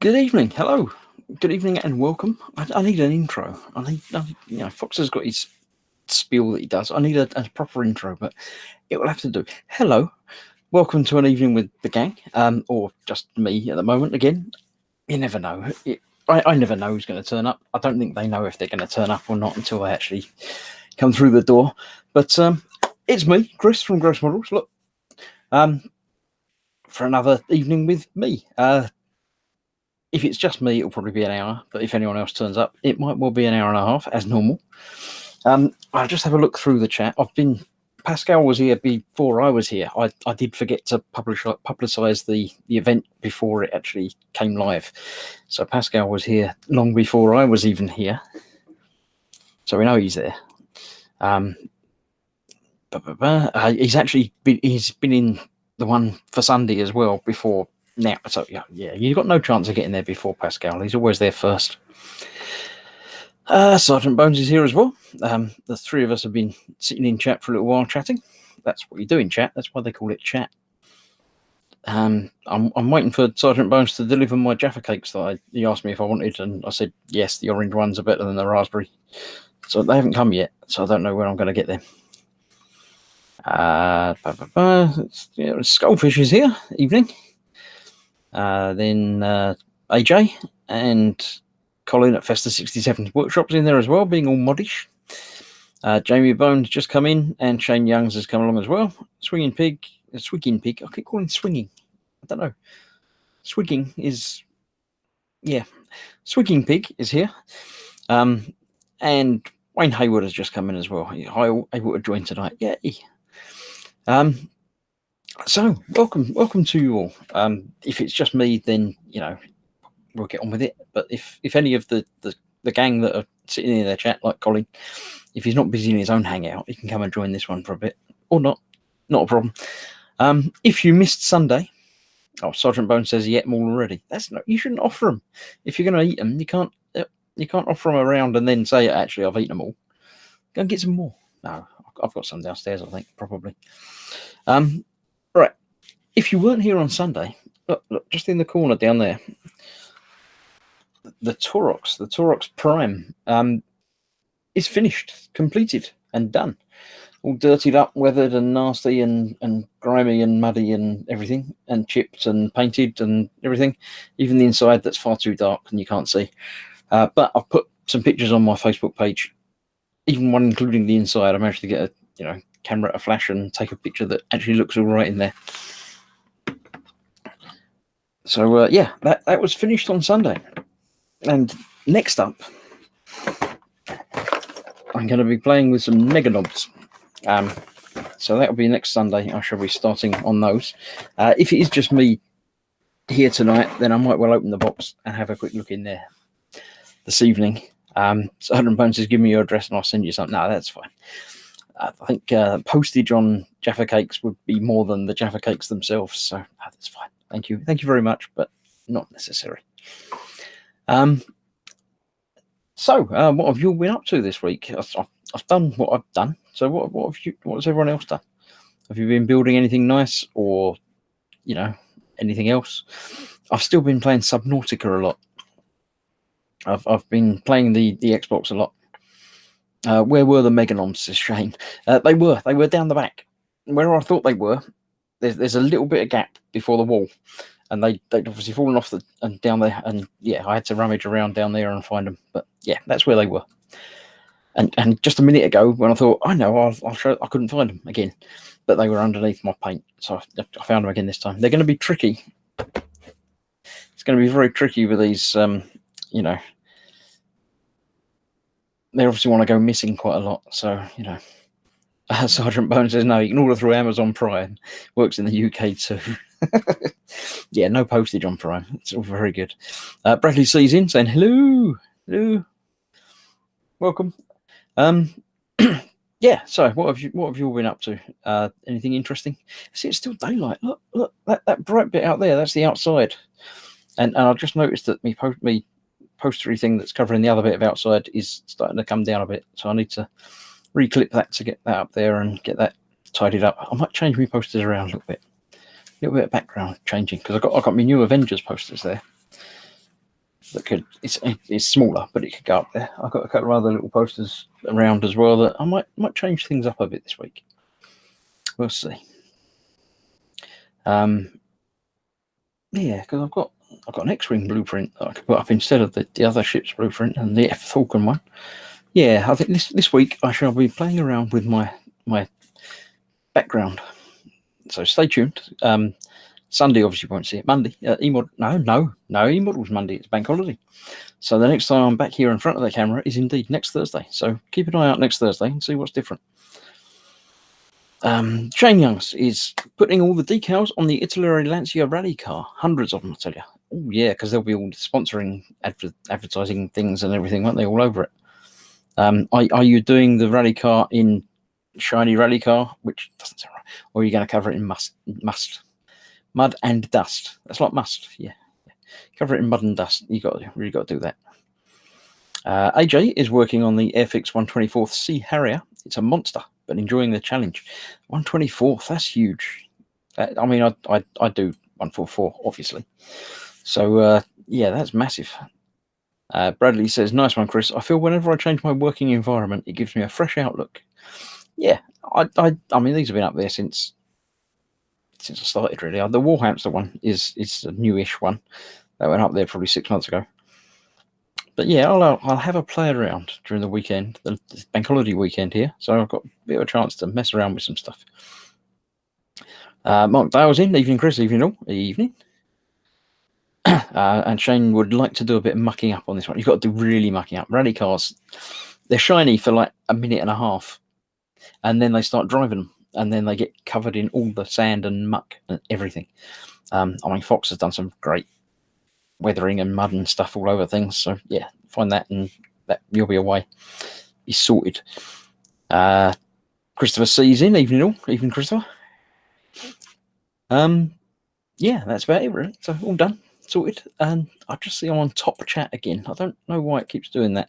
Good evening. Hello. Good evening and welcome. I need an intro. Fox has got his spiel that he does. I need a proper intro, but it will have to do. Hello. Welcome to an evening with the gang, or just me at the moment. Again, you never know. I never know who's going to turn up. I don't think they know if they're going to turn up or not until they actually come through the door. But it's me, Chris from Gross Models. Look, for another evening with me. If it's just me, it'll probably be an hour. But if anyone else turns up, it might well be an hour and a half, as normal. I'll just have a look through the chat. Pascal was here before I was here. I did forget to publicise the event before it actually came live. So Pascal was here long before I was even here. So we know he's there. He's been in the one for Sunday as well before now. So yeah, you've got no chance of getting there before Pascal. He's always there first. Sergeant Bones is here as well. The three of us have been sitting in chat for a little while chatting. That's what you do in chat. That's why they call it chat. I'm waiting for Sergeant Bones to deliver my Jaffa cakes that he asked me if I wanted, and I said yes. The orange ones are better than the raspberry. So they haven't come yet, so I don't know when I'm going to get them. Skullfish is here. Evening. Then AJ and Colin at Festa 67's workshops in there as well, being all modish. Jamie Bones just come in, and Shane Youngs has come along as well. Swigging Pig. I keep calling swinging. I don't know. Swigging Pig is here. And Wayne Hayward has just come in as well. Able to join tonight. Yay. So welcome to you all. If it's just me, then we'll get on with it. But if any of the gang that are sitting in their chat, like Colin, if he's not busy in his own hangout, he can come and join this one for a bit, or not a problem. If you missed Sunday, Sergeant Bones says he ate them all already. You shouldn't offer them. If you're going to eat them, you can't offer them around and then say, actually, I've eaten them all. Go and get some more. No, I've got some downstairs, I think, probably. Right. If you weren't here on Sunday, look, just in the corner down there, the Torox Prime is finished, completed, and done. All dirtied up, weathered, and nasty, and grimy, and muddy, and everything, and chipped, and painted, and everything. Even the inside that's far too dark and you can't see. But I've put some pictures on my Facebook page, even one including the inside. I managed to get a camera at a flash and take a picture that actually looks all right in there. So that was finished on Sunday. And next up, I'm going to be playing with some Mega Knobs. So that'll be next Sunday. I shall be starting on those. If it is just me here tonight, then I might well open the box and have a quick look in there this evening. Sergeant Bones says, give me your address and I'll send you something. No, that's fine. I think postage on Jaffa cakes would be more than the Jaffa cakes themselves. So that's fine. Thank you very much, but not necessary. So what have you been up to this week? I've done what I've done. So what has everyone else done? Have you been building anything nice, or anything else? I've still been playing Subnautica a lot. I've been playing the Xbox a lot. Where were the Meganoms, says Shane? They were down the back. Where I thought they were, there's a little bit of gap before the wall, and they'd obviously fallen off and down there, and I had to rummage around down there and find them. But that's where they were. And just a minute ago, when I thought, I'll show, I couldn't find them again, but they were underneath my paint, so I found them again this time. They're going to be tricky. It's going to be very tricky with these, they obviously want to go missing quite a lot, so, Sergeant Bones says, no, you can order through Amazon Prime. Works in the UK too. No postage on Prime. It's all very good. Bradley C's in, saying, hello. Welcome. So what have you all been up to? Anything interesting? See, it's still daylight. Look, that bright bit out there, that's the outside. And I just noticed that me postery thing that's covering the other bit of outside is starting to come down a bit. So I need to reclip that to get that up there and get that tidied up. I might change my posters around a little bit of background changing, because I got my new Avengers posters there. that could. It's smaller, but it could go up there. I've got a couple of other little posters around as well that I might change things up a bit this week. We'll see. Yeah, because I've got an X-wing blueprint that I could put up instead of the other ship's blueprint and the F Falcon one. Yeah, I think this week I shall be playing around with my background. So stay tuned. Sunday, obviously, you won't see it. Monday, eModels Monday. It's bank holiday. So the next time I'm back here in front of the camera is indeed next Thursday. So keep an eye out next Thursday and see what's different. Shane Youngs is putting all the decals on the Italeri Lancia rally car. Hundreds of them, I tell you. Oh, yeah, because they'll be all sponsoring advertising things and everything, won't they? All over it. Are you doing the rally car in shiny rally car, which doesn't sound right, or are you going to cover it in mud and dust? That's like must, yeah. Cover it in mud and dust. Really got to do that. AJ is working on the Airfix 124th Sea Harrier. It's a monster, but enjoying the challenge. 124th, that's huge. I mean, I do 144, obviously. So yeah, that's massive. Bradley says, "Nice one, Chris. I feel whenever I change my working environment, it gives me a fresh outlook." Yeah, I mean, these have been up there since I started, really. The Warhamster one is a newish one that went up there probably 6 months ago. But yeah, I'll have a play around during the weekend, the bank holiday weekend here. So I've got a bit of a chance to mess around with some stuff. Mark Dale's in. Evening, Chris. Evening, all. Evening. And Shane would like to do a bit of mucking up on this one. You've got to do really mucking up. Rally cars, they're shiny for like a minute and a half, and then they start driving them, and then they get covered in all the sand and muck and everything. I mean, Fox has done some great weathering and mud and stuff all over things. So yeah, find that and that you'll be away. He's sorted. Christopher C's in. Evening, all. Evening, Christopher. Yeah, that's about it, really. So all done. Sorted, and I just see I'm on top chat again. I don't know why it keeps doing that.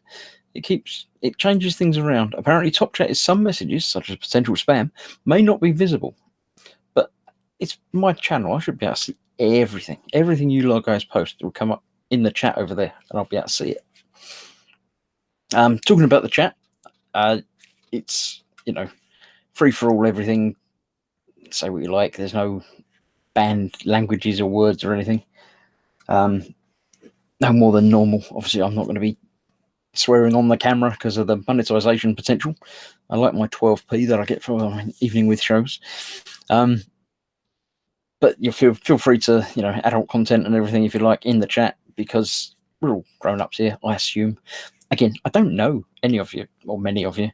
It changes things around. Apparently, top chat is some messages, such as potential spam, may not be visible. But it's my channel. I should be able to see everything. Everything you guys post will come up in the chat over there, and I'll be able to see it. Talking about the chat, it's free for all. Everything. Say what you like. There's no banned languages or words or anything. No more than normal. Obviously, I'm not going to be swearing on the camera because of the monetization potential. I like my 12p that I get from Evening with shows. But you feel free to, adult content and everything if you like in the chat, because we're all grown-ups here, I assume. Again, I don't know any of you or many of you.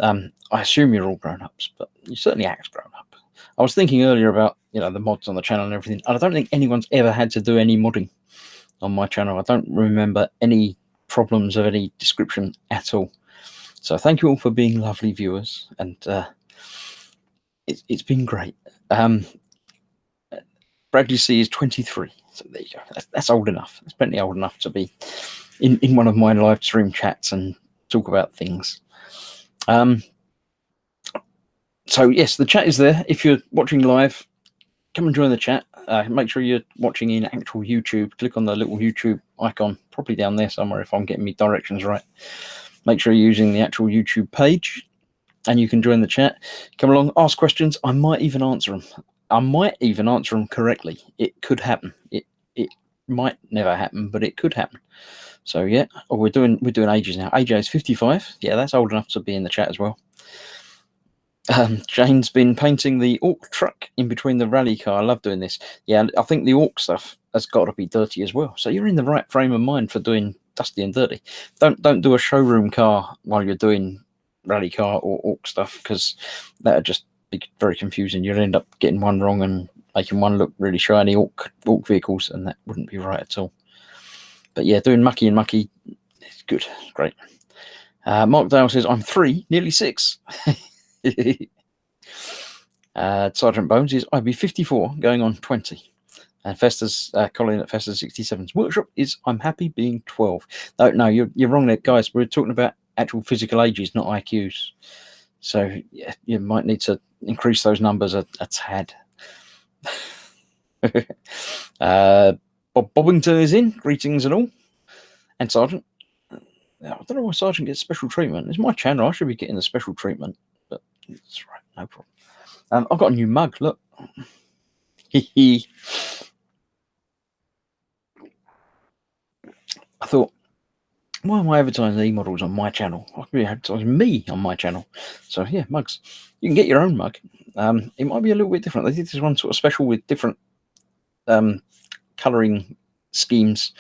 I assume you're all grown-ups, but you certainly act grown-up. I was thinking earlier about, the mods on the channel and everything, and I don't think anyone's ever had to do any modding on my channel. I don't remember any problems of any description at all. So thank you all for being lovely viewers, and it's been great. Bradley C is 23, so there you go. That's old enough. That's plenty old enough to be in one of my live stream chats and talk about things. So yes, the chat is there. If you're watching live, come and join the chat. Make sure you're watching in actual YouTube. Click on the little YouTube icon, probably down there somewhere if I'm getting my directions right. Make sure you're using the actual YouTube page, and you can join the chat. Come along, ask questions. I might even answer them. I might even answer them correctly. It could happen. It might never happen, but it could happen. So yeah, we're doing ages now. AJ is 55. Yeah, that's old enough to be in the chat as well. Jane's been painting the Orc truck in between the rally car. I love doing this. Yeah, I think the Orc stuff has got to be dirty as well. So you're in the right frame of mind for doing dusty and dirty. Don't do a showroom car while you're doing rally car or Orc stuff, because that would just be very confusing. You'll end up getting one wrong and making one look really shiny Orc vehicles, and that wouldn't be right at all. But yeah, doing mucky and mucky is good. Great. Mark Dale says, I'm 3, nearly 6. Sergeant Bones is, I'd be 54 going on 20. And Fester's Colin at Fester's 67's workshop is, I'm happy being 12. No, you're wrong there, guys. We're talking about actual physical ages, not IQs. So yeah, you might need to increase those numbers a tad. Bob Bobbington is in. Greetings and all. And Sergeant, I don't know why Sergeant gets special treatment. It's my channel. I should be getting the special treatment, but it's right, no problem. I've got a new mug. Look. I thought, why am I advertising E-models on my channel? I could be advertising me on my channel. So yeah, mugs. You can get your own mug. It might be a little bit different. They did this one sort of special with different colouring schemes.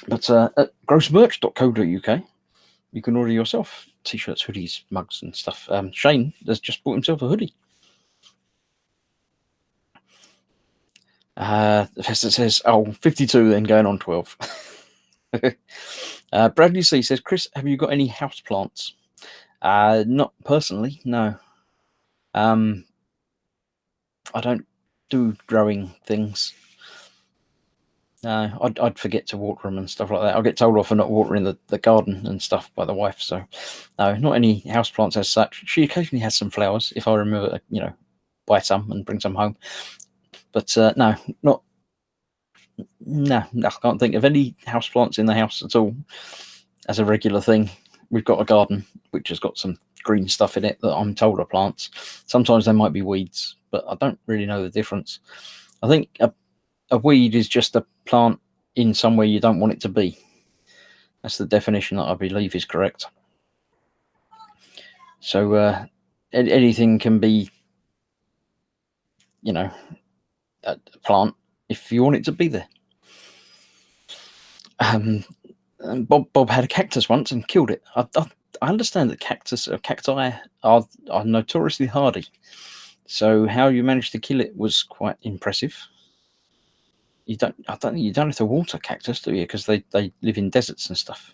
But at grossmerch.co.uk, you can order yourself t-shirts, hoodies, mugs, and stuff. Shane has just bought himself a hoodie. The Festa says, 52, then going on 12. Bradley C says, Chris, have you got any house plants? Not personally, no. I don't do growing things. No, I'd forget to water them and stuff like that. I'll get told off for not watering the garden and stuff by the wife. So, no, not any houseplants as such. She occasionally has some flowers if I remember, buy some and bring some home. But no, I can't think of any houseplants in the house at all as a regular thing. We've got a garden which has got some green stuff in it that I'm told are plants. Sometimes they might be weeds, but I don't really know the difference. I think a weed is just a plant in somewhere you don't want it to be. That's the definition that I believe is correct. So anything can be, a plant if you want it to be there. Bob had a cactus once and killed it. I understand that cacti are notoriously hardy. So how you managed to kill it was quite impressive. I don't think you don't have to water cactus, do you? Because they live in deserts and stuff.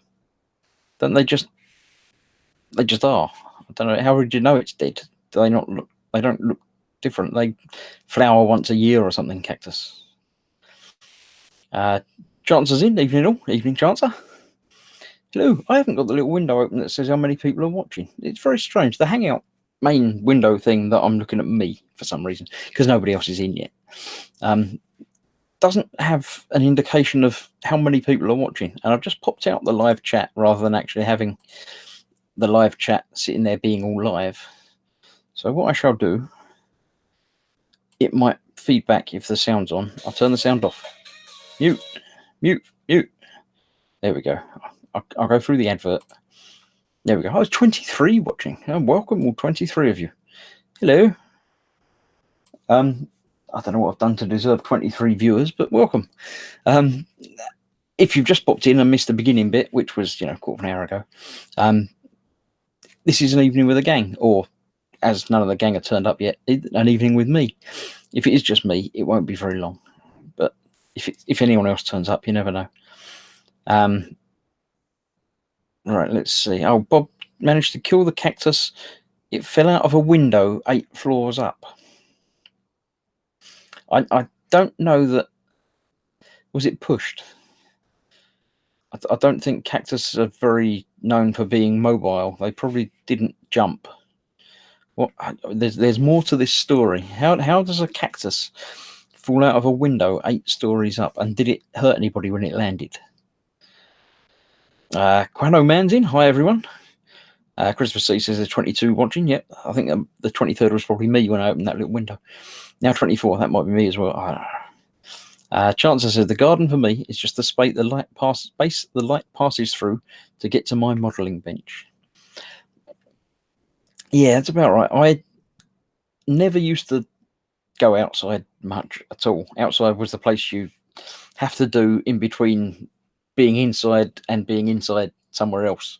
Don't they just are? I don't know. How would you know it's dead? Do they not look? They don't look different. They flower once a year or something. Cactus. Chancer's in. Evening all. Evening, Chancer. Hello. I haven't got the little window open that says how many people are watching. It's very strange. The Hangout main window thing that I'm looking at me for some reason, because nobody else is in yet, doesn't have an indication of how many people are watching. And I've just popped out the live chat rather than actually having the live chat sitting there being all live. So what I shall do, it might feedback if the sound's on. I'll turn the sound off. Mute. There we go. I'll go through the advert. There we go. I was 23 watching. Welcome, all 23 of you. Hello. I don't know what I've done to deserve 23 viewers, but welcome. If you've just popped in and missed the beginning bit, which was, a quarter of an hour ago, this is an evening with a gang, or as none of the gang have turned up yet, an evening with me. If it is just me, it won't be very long. But if anyone else turns up, you never know. Right, let's see. Oh, Bob managed to kill the cactus. It fell out of a window 8 floors up. I don't know that. Was it pushed? I don't think cactus are very known for being mobile. They probably didn't jump. What? There's more to this story. How does a cactus fall out of a window 8 stories up, and did it hurt anybody when it landed? Quano Man's in. Hi everyone. Christopher C says there's 22 watching. Yep, I think the 23rd was probably me when I opened that little window. Now 24, that might be me as well. I don't know. Chancer says the garden for me is just the space the light passes through to get to my modelling bench. Yeah, that's about right. I never used to go outside much at all. Outside was the place you have to do in between being inside and being inside somewhere else.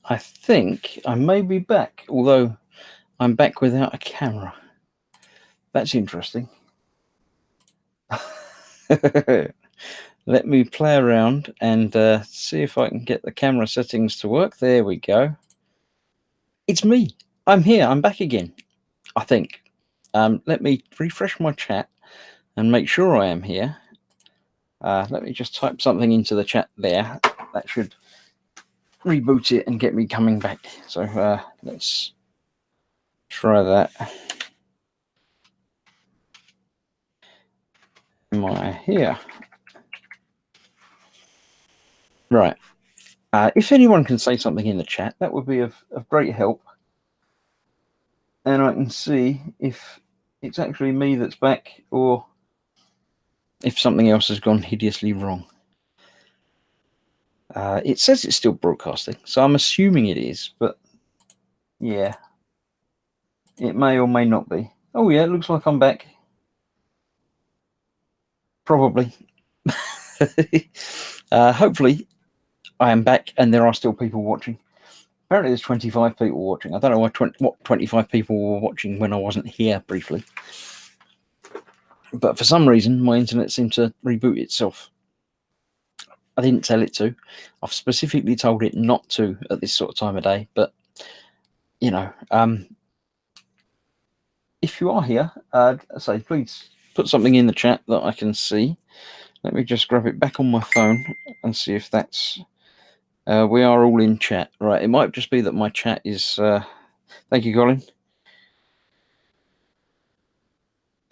I think I may be back, although I'm back without a camera. That's interesting. Let me play around and see if I can get the camera settings to work. There we go. It's me. I'm here. I'm back again, I think. Let me refresh my chat and make sure I am here. Let me just type something into the chat there. That should reboot it and get me coming back. So let's try that. Am I here? Right. If anyone can say something in the chat, that would be of great help. And I can see if it's actually me that's back or if something else has gone hideously wrong. It says it's still broadcasting, so I'm assuming it is, but yeah, it may or may not be. Oh yeah, it looks like I'm back. Probably. Hopefully I am back and there are still people watching. Apparently there's 25 people watching. I don't know what 25 people were watching when I wasn't here briefly. But for some reason, my internet seemed to reboot itself. I didn't tell it to. I've specifically told it not to at this sort of time of day. But, you know, if you are here, say, please put something in the chat that I can see. Let me just grab it back on my phone and see if that's... we are all in chat. Right, it might just be that my chat is... thank you, Colin.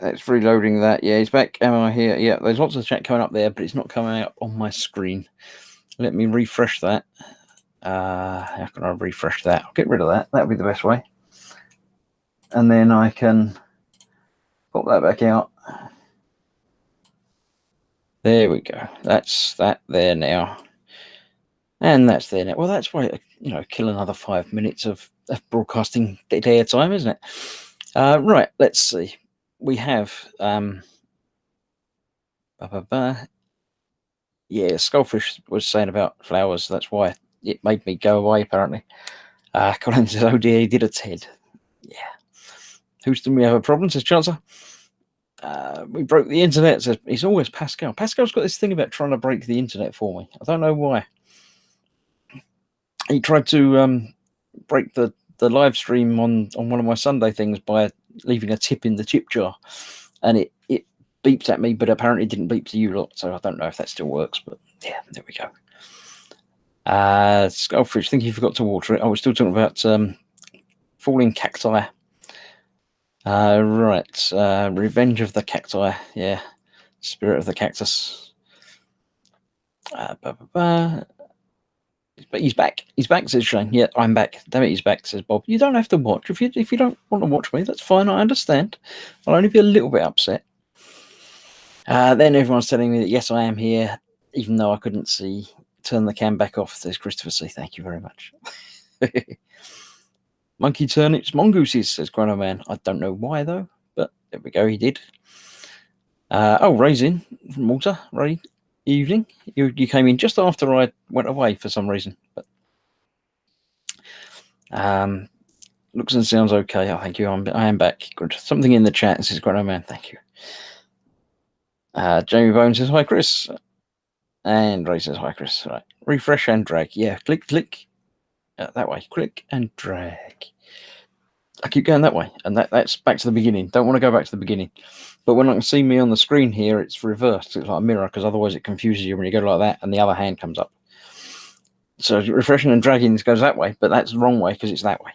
It's reloading that. Yeah, he's back. Am I here? Yeah, there's lots of chat coming up there, but it's not coming out on my screen. Let me refresh that. How can I refresh that? I'll get rid of that. That'll be the best way. And then I can pop that back out. There we go. That's that there now. And that's there now. Well, that's why, you know, kill another 5 minutes of broadcasting dead air time, isn't it? Right, let's see. We have yeah, Skullfish was saying about flowers. That's why it made me go away, apparently. Colin says, oh dear, he did a TED. Yeah. Houston, we have a problem, says Chancellor. We broke the internet, says it's always Pascal. Pascal's got this thing about trying to break the internet for me. I don't know why. He tried to break the live stream on one of my Sunday things by leaving a tip in the tip jar, and it beeped at me, but apparently it didn't beep to you lot, so I don't know if that still works, but yeah, there we go. Skullfish, I think you forgot to water it. I was still talking about falling cacti. Right, Revenge of the Cacti, yeah, Spirit of the Cactus. But he's back. He's back, says Shane. Yeah, I'm back. Damn it, he's back, says Bob. You don't have to watch. If you don't want to watch me, that's fine. I understand. I'll only be a little bit upset. Then everyone's telling me that yes, I am here, even though I couldn't see. Turn the cam back off, says Christopher C. Thank you very much. Monkey turnips, mongooses, says Grano Man. I don't know why though, but there we go. He did. Oh, Ray's in from Malta. Ray. Evening. You came in just after I went away for some reason, but looks and sounds okay. Oh, thank you. I am back. Good. Something in the chat says Grano Man. Thank you. Jamie Bones says hi, Chris, and Ray says hi, Chris. Right, refresh and drag. Yeah, click that way. Click and drag. I keep going that way, and that's back to the beginning. Don't want to go back to the beginning. But when I can see me on the screen here, it's reversed. It's like a mirror, because otherwise it confuses you when you go like that and the other hand comes up. So refreshing and dragging goes that way, but that's the wrong way because it's that way.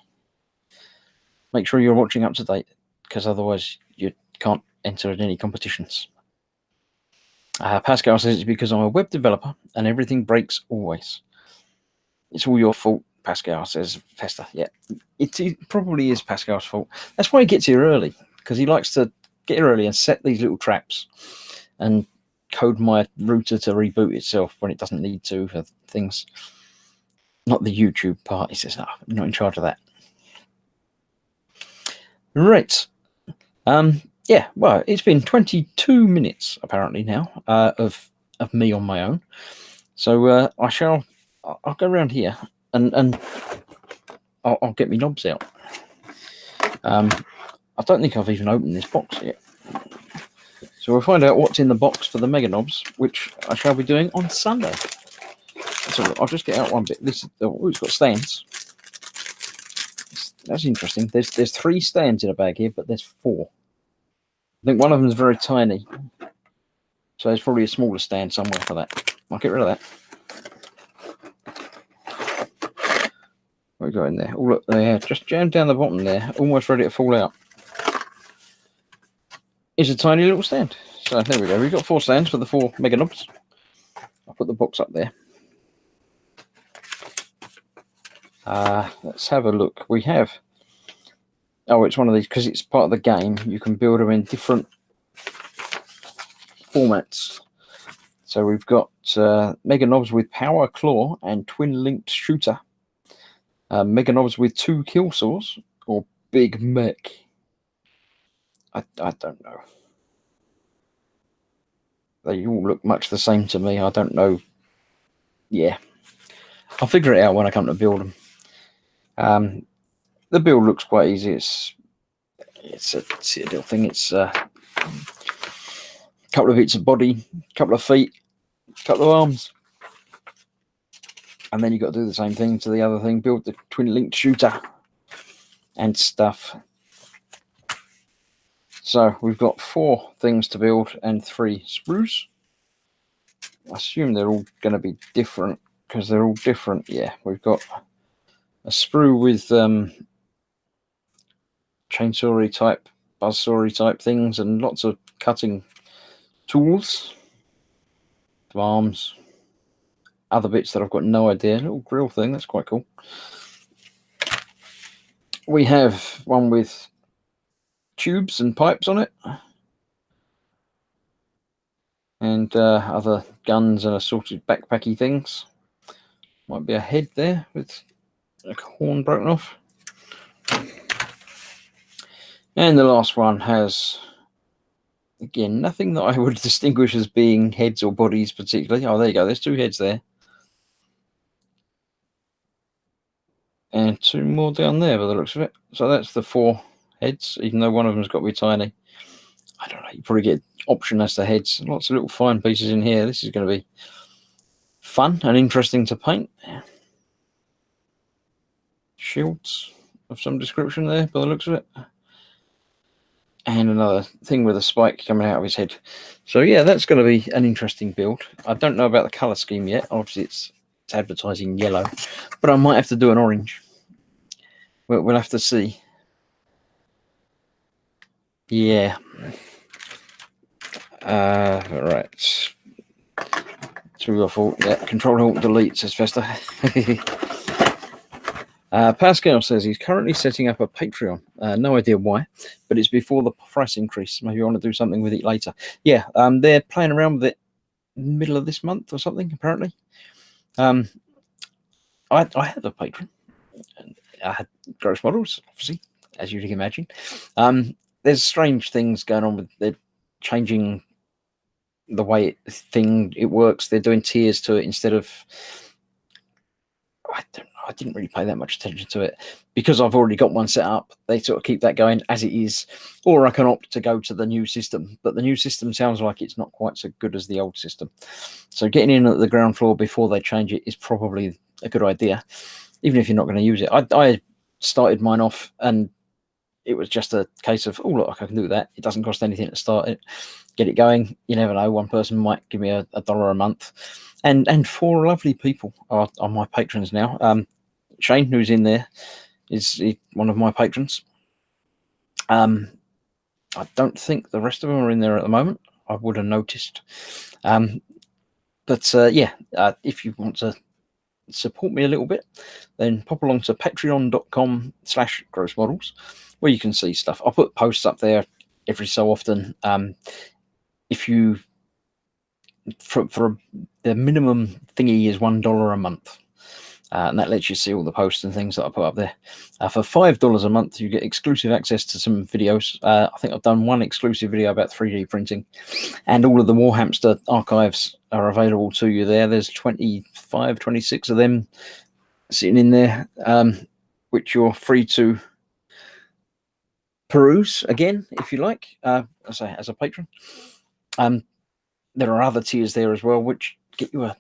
Make sure you're watching up to date, because otherwise you can't enter in any competitions. Pascal says it's because I'm a web developer and everything breaks always. It's all your fault, Pascal, says Festa. Yeah, it probably is Pascal's fault. That's why he gets here early, because he likes to get here early and set these little traps and code my router to reboot itself when it doesn't need to for things. Not the YouTube part. He says, no, I'm not in charge of that. Right. Yeah, well, it's been 22 minutes apparently now of me on my own. So I'll go around here and I'll get my knobs out. I don't think I've even opened this box yet. So we'll find out what's in the box for the Mega Knobs, which I shall be doing on Sunday. So I'll just get out one bit. This it's got stands. That's interesting. There's 3 stands in a bag here, but there's 4. I think one of them is very tiny, so there's probably a smaller stand somewhere for that. I'll get rid of that. What we got in there? Oh look, there, just jammed down the bottom there, almost ready to fall out. It's a tiny little stand. So there we go. We've got 4 stands for the 4 Mega Knobs. I'll put the box up there. Let's have a look. We have. Oh, it's one of these because it's part of the game. You can build them in different formats. So we've got Mega Knobs with Power Claw and Twin Linked Shooter. Mega Knobs with 2 Kill Saws or Big Mech. I don't know. They all look much the same to me. I don't know. Yeah, I'll figure it out when I come to build them. The build looks quite easy. It's a little thing. It's a couple of bits of body, couple of feet, couple of arms, and then you've got to do the same thing to the other thing. Build the Twin Linked Shooter and stuff. So we've got 4 things to build and 3 sprues. I assume they're all going to be different because they're all different. Yeah, we've got a sprue with chainsaw-y type, buzzsaw-y type things and lots of cutting tools, arms, other bits that I've got no idea. A little grill thing, that's quite cool. We have one with tubes and pipes on it, and other guns and assorted backpacky things. Might be a head there with a horn broken off. And the last one has, again, nothing that I would distinguish as being heads or bodies particularly. Oh, there you go. There's 2 heads there. And 2 more down there by the looks of it. So that's the 4 heads, even though one of them's got to be tiny. I don't know. You probably get option as to heads. Lots of little fine pieces in here. This is going to be fun and interesting to paint. Shields of some description there by the looks of it. And another thing with a spike coming out of his head. So yeah, that's going to be an interesting build. I don't know about the colour scheme yet. Obviously it's advertising yellow, but I might have to do an orange. We'll have to see. Yeah. Right. 3 or 4. Yeah. Control Alt Delete, says Fester. Pascal says he's currently setting up a Patreon. No idea why, but it's before the price increase. Maybe you want to do something with it later. Yeah, they're playing around with it middle of this month or something, apparently. I have a Patreon. I had Gross Models, obviously, as you can imagine. There's strange things going on with they're changing the way it works. They're doing tiers to it instead of. I don't know. I didn't really pay that much attention to it because I've already got one set up. They sort of keep that going as it is, or I can opt to go to the new system. But the new system sounds like it's not quite so good as the old system. So getting in at the ground floor before they change it is probably a good idea, even if you're not going to use it. I started mine off and it was just a case of, oh, look, I can do that. It doesn't cost anything to start it, get it going. You never know. One person might give me $1 a month. And 4 lovely people are my patrons now. Shane, who's in there, is one of my patrons. I don't think the rest of them are in there at the moment. I would have noticed. But if you want to support me a little bit, then pop along to patreon.com/grossmodels, where you can see stuff. I'll put posts up there every so often. If you for the minimum thingy is $1 a month, and that lets you see all the posts and things that I put up there. For $5 a month, you get exclusive access to some videos. I think I've done one exclusive video about 3D printing, and all of the Warhamster archives are available to you there. There's 25, 26 of them sitting in there. which you're free to peruse again if you like, as a patron. There are other tiers there as well, which get you a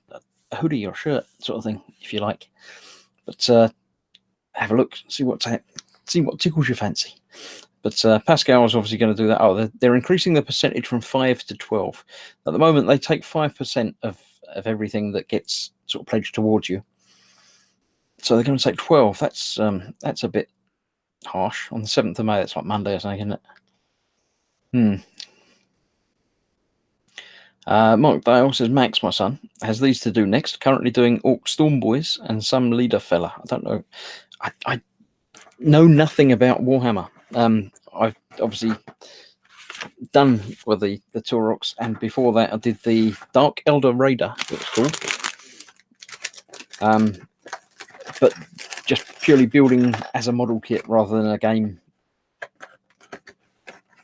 hoodie or shirt sort of thing if you like. But have a look, see what tickles your fancy. But Pascal is obviously going to do that. Oh, they're increasing the percentage from 5 to 12. At the moment, they take 5% of everything that gets sort of pledged towards you. So they're going to take 12. That's a bit harsh. On the 7th of May, that's like Monday or something, isn't it? Mark Dale says, Max, my son, has these to do next. Currently doing Orc Storm Boys and some leader fella. I don't know. I know nothing about Warhammer. I've obviously done with the Taurox, and before that I did the Dark Elder Raider, it was called. But just purely building as a model kit rather than a game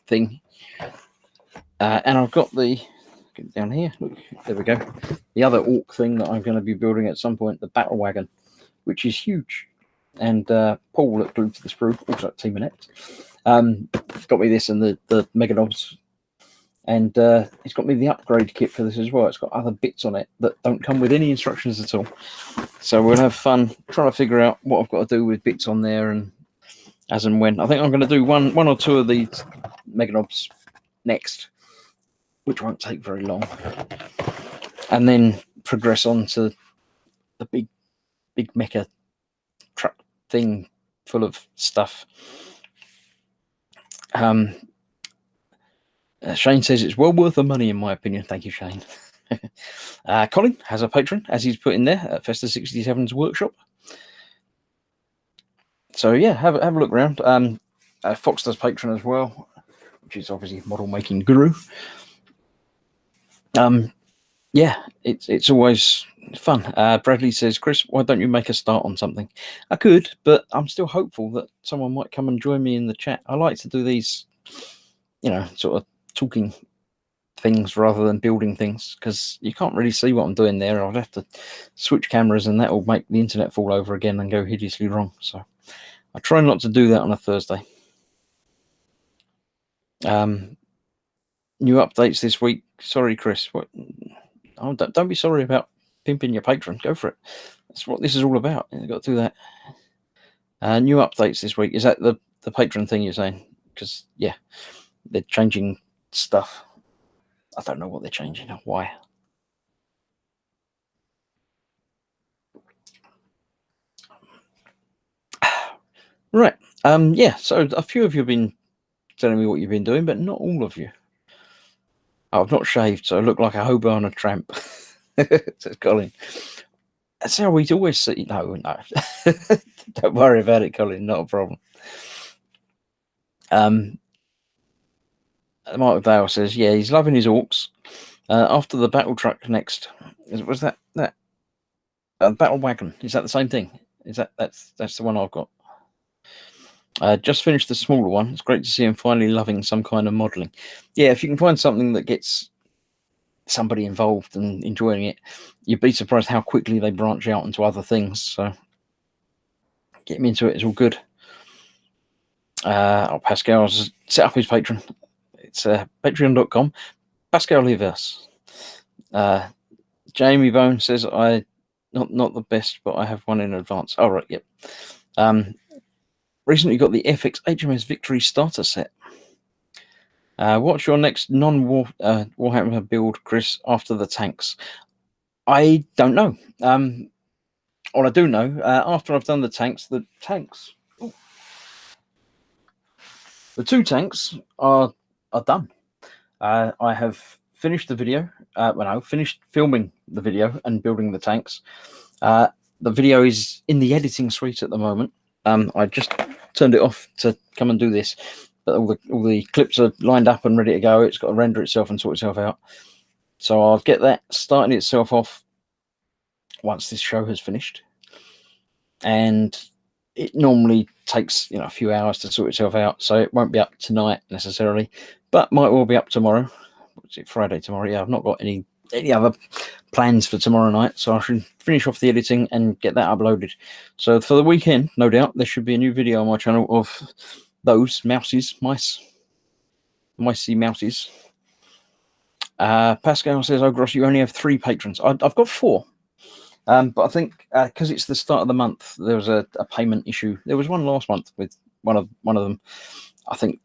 thing. And I've got the, get down here, look, there we go, the other Orc thing that I'm going to be building at some point, the Battle Wagon, which is huge. And Paul at Glued to the Sprue, also at Team Inept, got me this and the Meganobs, and it's got me the upgrade kit for this as well. It's got other bits on it that don't come with any instructions at all. So we'll have fun trying to figure out what I've got to do with bits on there and as and when. I think I'm going to do one or two of these Meganobs next, which won't take very long, and then progress on to the big mecha truck thing full of stuff. Shane says it's well worth the money in my opinion. Thank you, Shane. Colin has a patron, as he's put in there, at Festa 67's workshop. So yeah, have a look around. Fox does patron as well, which is obviously model making guru. Yeah, it's always fun. Bradley says, Chris, why don't you make a start on something? I could, but I'm still hopeful that someone might come and join me in the chat. I like to do these, sort of talking things rather than building things, because you can't really see what I'm doing there. I'd have to switch cameras and that will make the internet fall over again and go hideously wrong. So I try not to do that on a Thursday. New updates this week. Sorry, Chris. What? Oh, don't be sorry about pimping your patron. Go for it. That's what this is all about. You've got to do that. New updates this week. Is that the patron thing you're saying? Because, yeah, they're changing stuff. I don't know what they're changing or why. Right. Yeah, so a few of you have been telling me what you've been doing, but not all of you. Oh, I've not shaved, so I look like a hobo on a tramp. Says Colin. That's how we always see. No. Don't worry about it, Colin. Not a problem. Michael Dale says, yeah, he's loving his Orcs. After the battle truck next. Was that Battle Wagon? Is that the same thing? Is that's the one I've got? Just finished the smaller one. It's great to see him finally loving some kind of modelling. Yeah, if you can find something that gets somebody involved and enjoying it, you'd be surprised how quickly they branch out into other things. So get him into it. It's all good. Pascal's set up his Patreon. It's patreon.com. Pascal Leverse. Jamie Bone says, I not the best, but I have one in advance. Oh, right, yep. Recently got the FX HMS Victory starter set. What's your next non-Warhammer build, Chris, after the tanks? I don't know. All I do know, after I've done the tanks, the two tanks are done. I have finished the video. Finished filming the video and building the tanks. The video is in the editing suite at the moment. I just turned it off to come and do this, but all the clips are lined up and ready to go. It's got to render itself and sort itself out. So I'll get that starting itself off once this show has finished. And it normally takes a few hours to sort itself out, so it won't be up tonight necessarily, but might well be up tomorrow. What's it, Friday tomorrow? Yeah, I've not got any any other plans for tomorrow night, so I should finish off the editing and get that uploaded. So for the weekend, no doubt, there should be a new video on my channel of those micey mouses. Pascal says, "Oh, Gross, you only have 3 patrons." I've got 4. But I think because it's the start of the month, there was a payment issue. There was one last month with one of them. I think,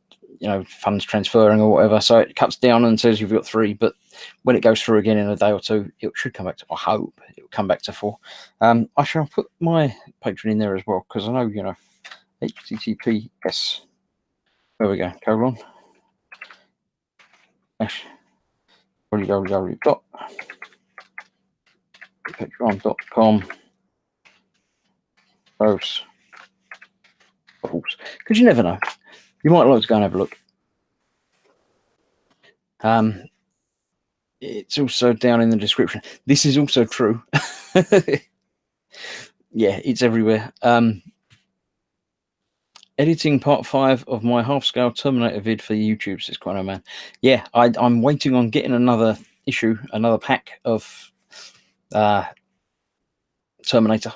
funds transferring or whatever. So it cuts down and says you've got 3. But when it goes through again in a day or 2, it should come back to. I hope it will come back to 4. I shall put my Patreon in there as well because I know HTTPS. There we go. Colon. www.patreon.com because you never know, you might like to go and have a look. It's also down in the description. This is also true. Yeah, it's everywhere. Editing part 5 of my half-scale Terminator vid for YouTube, says Quino Man. Yeah, I'm waiting on getting another issue, another pack of Terminator.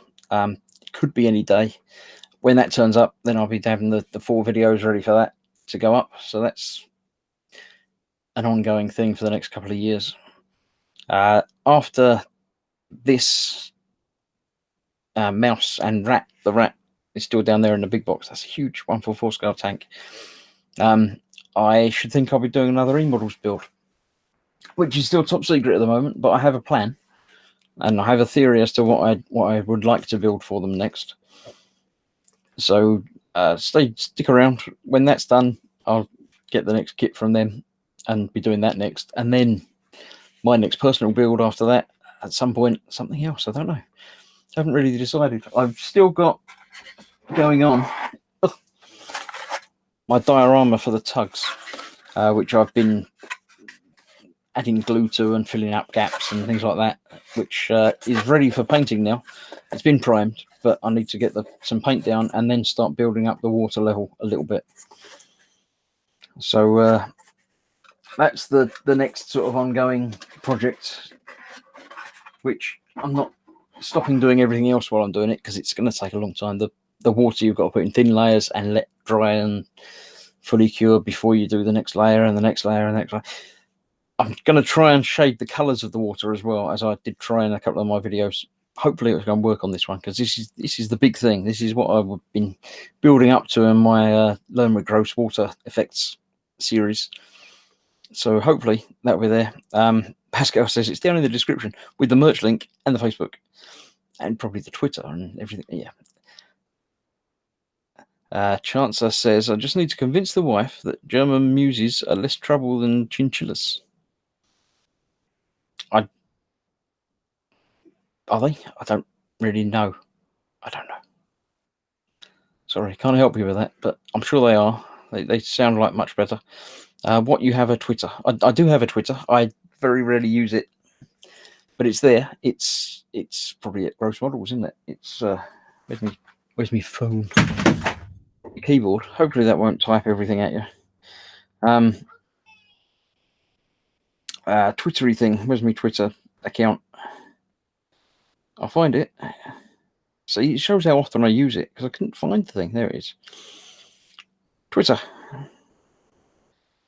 Could be any day. When that turns up, then I'll be having the 4 videos ready for that to go up. So that's an ongoing thing for the next couple of years. After this, Mouse and Rat, the rat is still down there in the big box. That's a huge 144 scale tank. I should think I'll be doing another E-Models build, which is still top secret at the moment, but I have a plan. And I have a theory as to what I would like to build for them next. So stick around. When that's done, I'll get the next kit from them and be doing that next. And then my next personal build after that, at some point, something else. I don't know. I haven't really decided. I've still got going on my diorama for the tugs, which I've been adding glue to and filling up gaps and things like that, which is ready for painting now. It's been primed, but I need to get some paint down and then start building up the water level a little bit. So that's the next sort of ongoing project, which I'm not stopping doing everything else while I'm doing it because it's going to take a long time. The water you've got to put in thin layers and let dry and fully cure before you do the next layer and the next layer and the next layer. I'm going to try and shade the colours of the water as well, as I did try in a couple of my videos. Hopefully it's going to work on this one, because this is the big thing. This is what I've been building up to in my Learn with Gross Water Effects series. So hopefully that'll be there. Pascal says it's down in the description with the merch link and the Facebook and probably the Twitter and everything. Yeah. Chancer says, I just need to convince the wife that German muses are less trouble than chinchillas. Are they? I don't really know. I don't know. Sorry, can't help you with that, but I'm sure they are. They sound like much better. What, you have a Twitter? I do have a Twitter. I very rarely use it, but it's there. It's probably at Gross Models, isn't it? It's where's my phone? Keyboard. Hopefully that won't type everything at you. Twittery thing. Where's my Twitter account? I'll find it. See, it shows how often I use it because I couldn't find the thing. There it is. Twitter.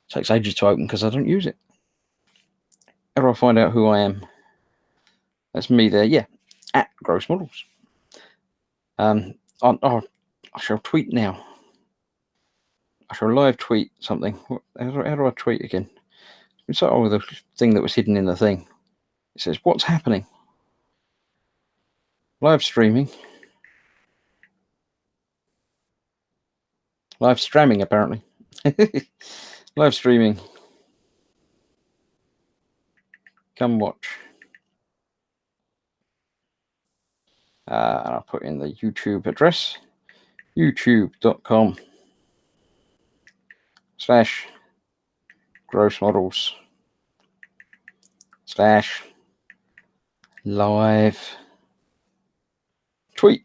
Takes ages to open because I don't use it. How do I find out who I am? That's me there. Yeah, at Gross Models. I shall tweet now. I shall live tweet something. How do I tweet again? It's like the thing that was hidden in the thing. It says, "What's happening?" Live streaming. Live streaming, apparently. Live streaming. Come watch. And I'll put in the YouTube address. youtube.com/grossmodels/live tweet.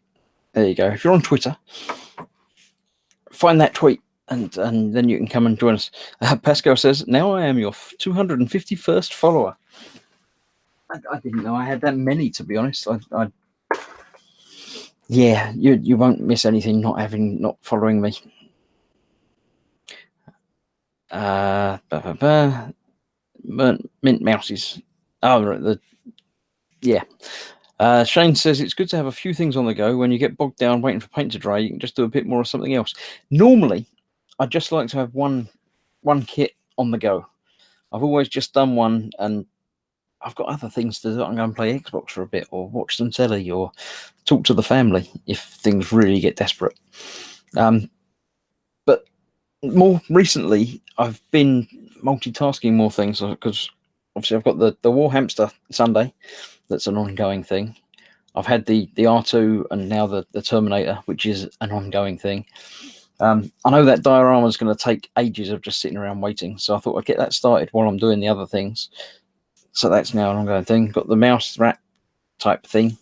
There you go. If you're on Twitter, find that tweet and then you can come and join us. Pascal says, now I am your 251st follower. I didn't know I had that many, to be honest. Yeah, you won't miss anything not following me. Mint mouses. Oh, right, yeah. Shane says it's good to have a few things on the go. When you get bogged down waiting for paint to dry, you can just do a bit more of something else. Normally, I just like to have one kit on the go. I've always just done one, and I've got other things to do. I'm going to play Xbox for a bit, or watch some telly, or talk to the family if things really get desperate. But more recently, I've been multitasking more things because obviously I've got the War Hamster Sunday. That's an ongoing thing. I've had the R2 and now the Terminator, which is an ongoing thing. I know that diorama is going to take ages of just sitting around waiting, so I thought I'd get that started while I'm doing the other things. So that's now an ongoing thing. Got the mouse rat type thing.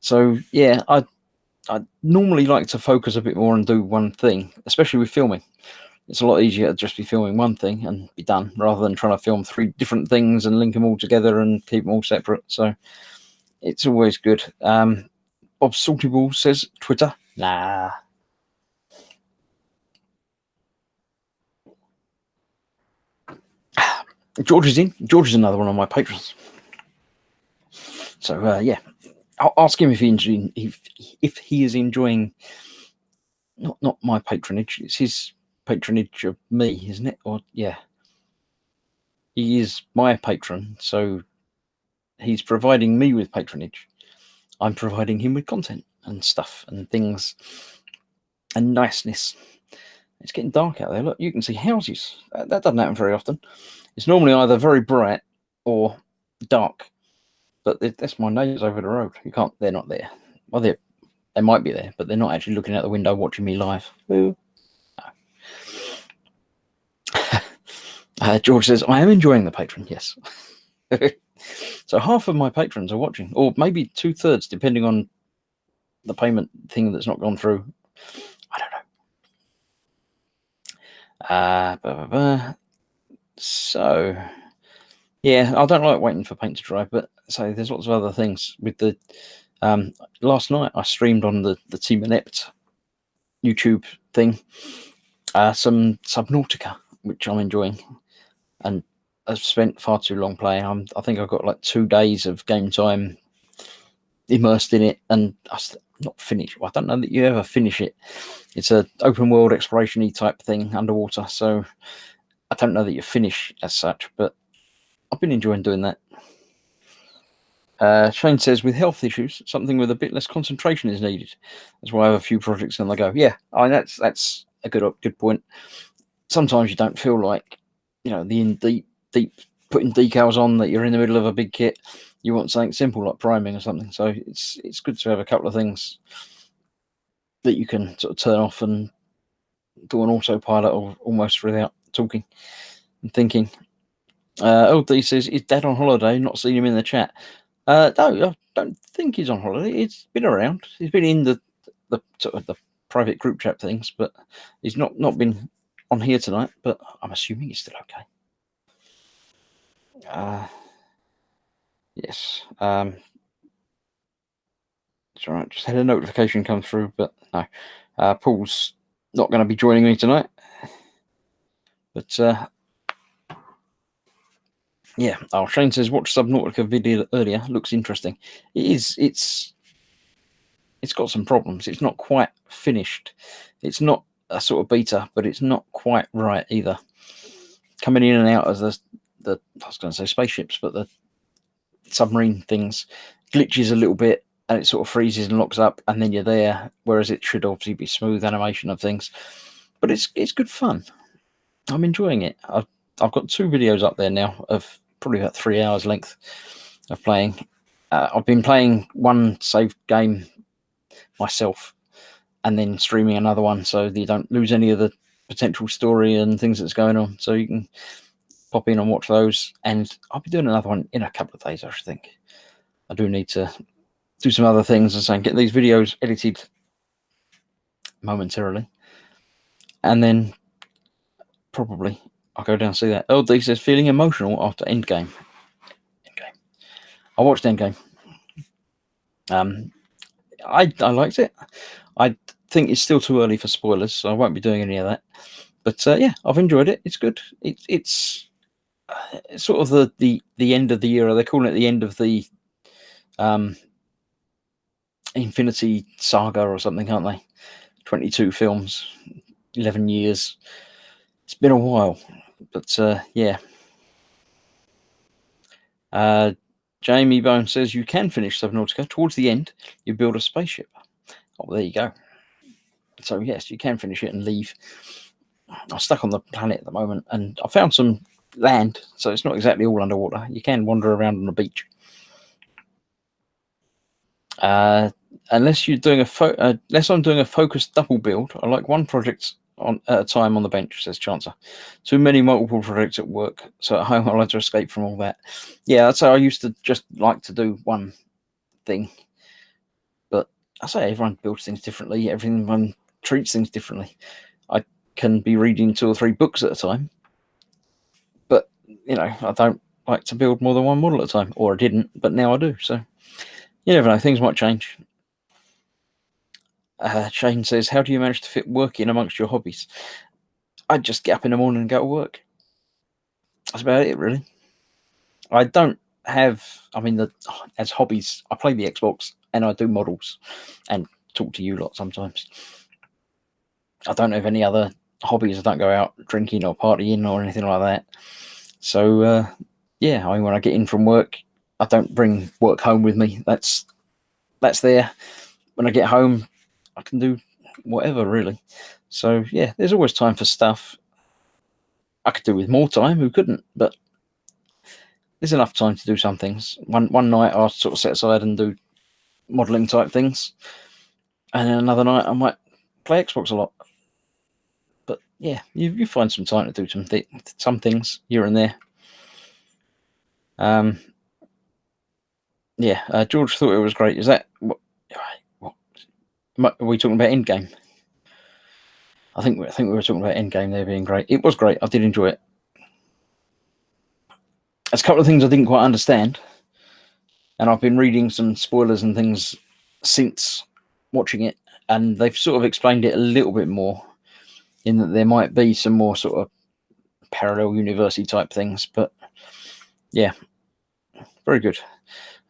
So yeah, I normally like to focus a bit more and do one thing, especially with filming. It's a lot easier to just be filming one thing and be done, rather than trying to film 3 different things and link them all together and keep them all separate. So it's always good. Bob Saltyball says, Twitter. Nah. George is in. George is another one of my patrons. So yeah, I'll ask him if he is enjoying not my patronage. It's his patronage of me, isn't it? Or yeah, he is my patron, so he's providing me with patronage. I'm providing him with content and stuff and things and niceness. It's getting dark out there. Look, you can see houses. That doesn't happen very often. It's normally either very bright or dark. But that's my neighbours over the road. They're not there. Well, they might be there, but they're not actually looking out the window watching me live. No. George says, I am enjoying the patron, yes. So half of my patrons are watching, or maybe 2/3, depending on the payment thing that's not gone through. I don't know. So, yeah, I don't like waiting for paint to dry, but so there's lots of other things. With the last night, I streamed on the Team Inept YouTube thing some Subnautica, which I'm enjoying, and I've spent far too long playing. I think I've got like 2 days of game time immersed in it, and I've not finished. Well, I don't know that you ever finish it. It's a open world exploration-y type thing underwater, so I don't know that you finish as such, but I've been enjoying doing that. Shane says, with health issues, something with a bit less concentration is needed. That's why I have a few projects on the go. Yeah, that's a good point. Sometimes you don't feel like, the deep putting decals on that you're in the middle of a big kit. You want something simple like priming or something. So it's good to have a couple of things that you can sort of turn off and do an autopilot or almost without talking and thinking. LD says, is Dad on holiday? Not seen him in the chat. No, I don't think he's on holiday. He's been around. He's been in the sort of the private group chat things, but he's not been on here tonight. But I'm assuming he's still okay. Yes. It's all right. Just had a notification come through, but no. Paul's not going to be joining me tonight. But yeah. Oh, Shane says, watch Subnautica video earlier. Looks interesting. It is. It's got some problems. It's not quite finished. It's not a sort of beta, but it's not quite right either. Coming in and out as the I was going to say spaceships, but the submarine things glitches a little bit, and it sort of freezes and locks up, and then you're there. Whereas it should obviously be smooth animation of things, but it's good fun. I'm enjoying it. I've got 2 videos up there now of probably about 3 hours length of playing. I've been playing one saved game myself and then streaming another one, so that you don't lose any of the potential story and things that's going on. So you can pop in and watch those, and I'll be doing another one in a couple of days, I should think. I do need to do some other things and so get these videos edited momentarily, and then probably I'll go down and see that. LD says, feeling emotional after Endgame. I watched Endgame. I liked it. I think it's still too early for spoilers, so I won't be doing any of that. But yeah, I've enjoyed it. It's good. It's sort of the end of the era. They're calling it the end of the Infinity Saga or something, aren't they? 22 films, 11 years. It's been a while, but yeah. Jamie Bone says you can finish Subnautica. Towards the end, you build a spaceship. Oh, there you go. So yes, you can finish it and leave. I'm stuck on the planet at the moment, and I found some land, so it's not exactly all underwater. You can wander around on the beach. Unless you're doing unless I'm doing a focused double build, I like one project at a time on the bench, says Chancer. Too many multiple projects at work, so at home I like to escape from all that. Yeah, so I used to just like to do one thing, but I say everyone builds things differently. Everyone treats things differently. I can be reading 2 or 3 books at a time, but I don't like to build more than one model at a time, or I didn't, but now I do. So you never know, things might change. Shane says, how do you manage to fit work in amongst your hobbies? I just get up in the morning and go to work. That's about it, really. I don't have, as hobbies, I play the Xbox and I do models and talk to you lot sometimes. I don't have any other hobbies. I don't go out drinking or partying or anything like that. So, yeah, when I get in from work, I don't bring work home with me. That's there. When I get home, I can do whatever, really. So yeah, there's always time for stuff. I could do with more time. Who couldn't? But there's enough time to do some things. One night I'll sort of set aside and do modelling type things, and then another night I might play Xbox a lot. But yeah, you find some time to do some things here and there. Yeah, George thought it was great. Is that what? Are we talking about Endgame? I think we were talking about Endgame there being great. It was great. I did enjoy it. There's a couple of things I didn't quite understand, and I've been reading some spoilers and things since watching it, and they've sort of explained it a little bit more, in that there might be some more sort of parallel university type things. But yeah, very good.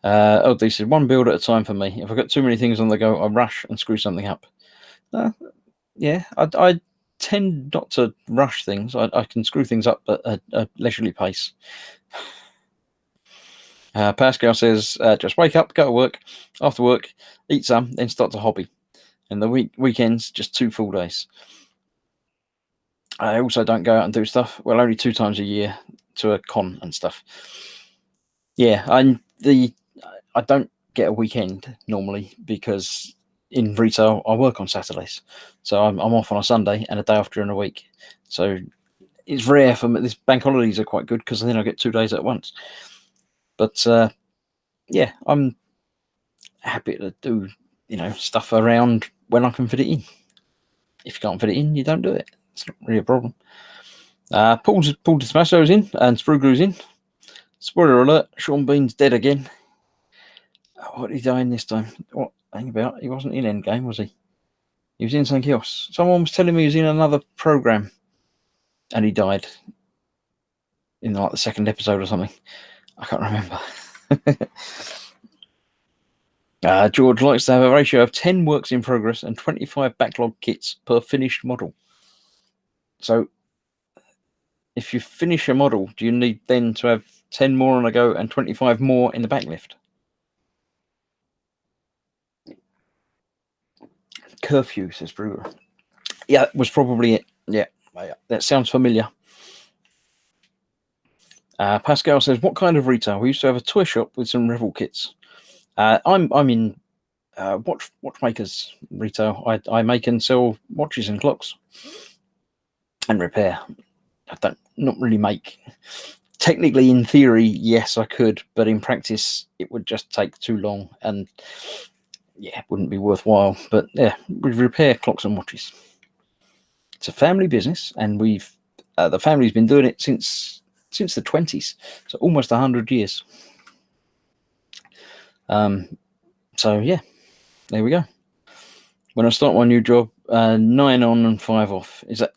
LD said, one build at a time for me. If I've got too many things on the go, I rush and screw something up. Yeah, I tend not to rush things. I can screw things up at a leisurely pace. Pascal says, just wake up, go to work, after work, eat some, then start a hobby. And the weekends, just 2 full days. I also don't go out and do stuff. Well, only 2 times a year to a con and stuff. Yeah, I don't get a weekend normally, because in retail I work on Saturdays, so I'm off on a Sunday and a day off during the week. So it's rare for me. These bank holidays are quite good, because then I get 2 days at once. But yeah, I'm happy to do stuff around when I can fit it in. If you can't fit it in, you don't do it. It's not really a problem. Paul Dismasso's in and Sprueglu's in. Spoiler alert: Sean Bean's dead again. What did he die in this time? What? Hang about. He wasn't in Endgame, was he? He was in something else. Someone was telling me he was in another program, and he died in like the 2nd episode or something. I can't remember. George likes to have a ratio of 10 works in progress and 25 backlog kits per finished model. So, if you finish a model, do you need then to have 10 more on a go and 25 more in the backlift? Curfew, says Brewer. Yeah, that was probably it. Yeah, that sounds familiar. Pascal says, what kind of retail? We used to have a toy shop with some Revel kits. I'm in watchmakers retail. I make and sell watches and clocks and repair. I don't not really make. Technically, in theory, yes, I could, but in practice, it would just take too long, and yeah, it wouldn't be worthwhile. But yeah, we repair clocks and watches. It's a family business, and we've the family's been doing it since the 20s, so almost 100 years. So yeah, there we go. When I start my new job, 9 on and 5 off. Is that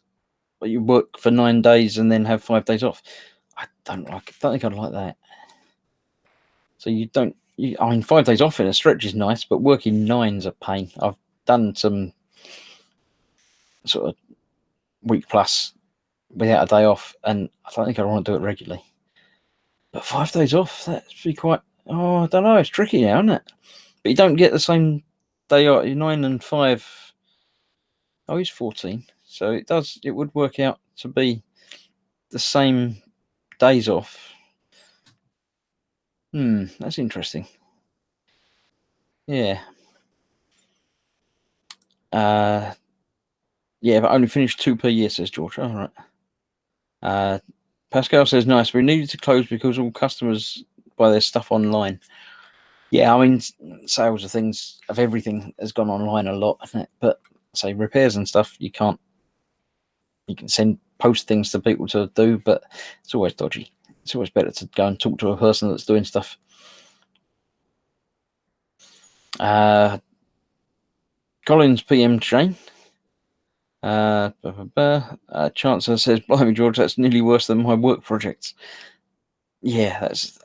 you work for 9 days and then have 5 days off? I don't think I'd like that. So I mean, 5 days off in a stretch is nice, but working 9's a pain. I've done some sort of week plus without a day off, and I don't think I want to do it regularly. But 5 days off, that'd be quite. Oh, I don't know. It's tricky now, isn't it? But you don't get the same day off. 9 and 5. Oh, he's 14. So it would work out to be the same days off. That's interesting. Yeah. Yeah, but only finished 2 per year, says George. All right. Pascal says, nice. We needed to close because all customers buy their stuff online. Yeah, I mean, sales of everything has gone online a lot, hasn't it? But say repairs and stuff, you can post things to people to do, but it's always dodgy. It's always better to go and talk to a person that's doing stuff. Collins PM Shane. Chancellor says, blimey, George, that's nearly worse than my work projects. Yeah, that's.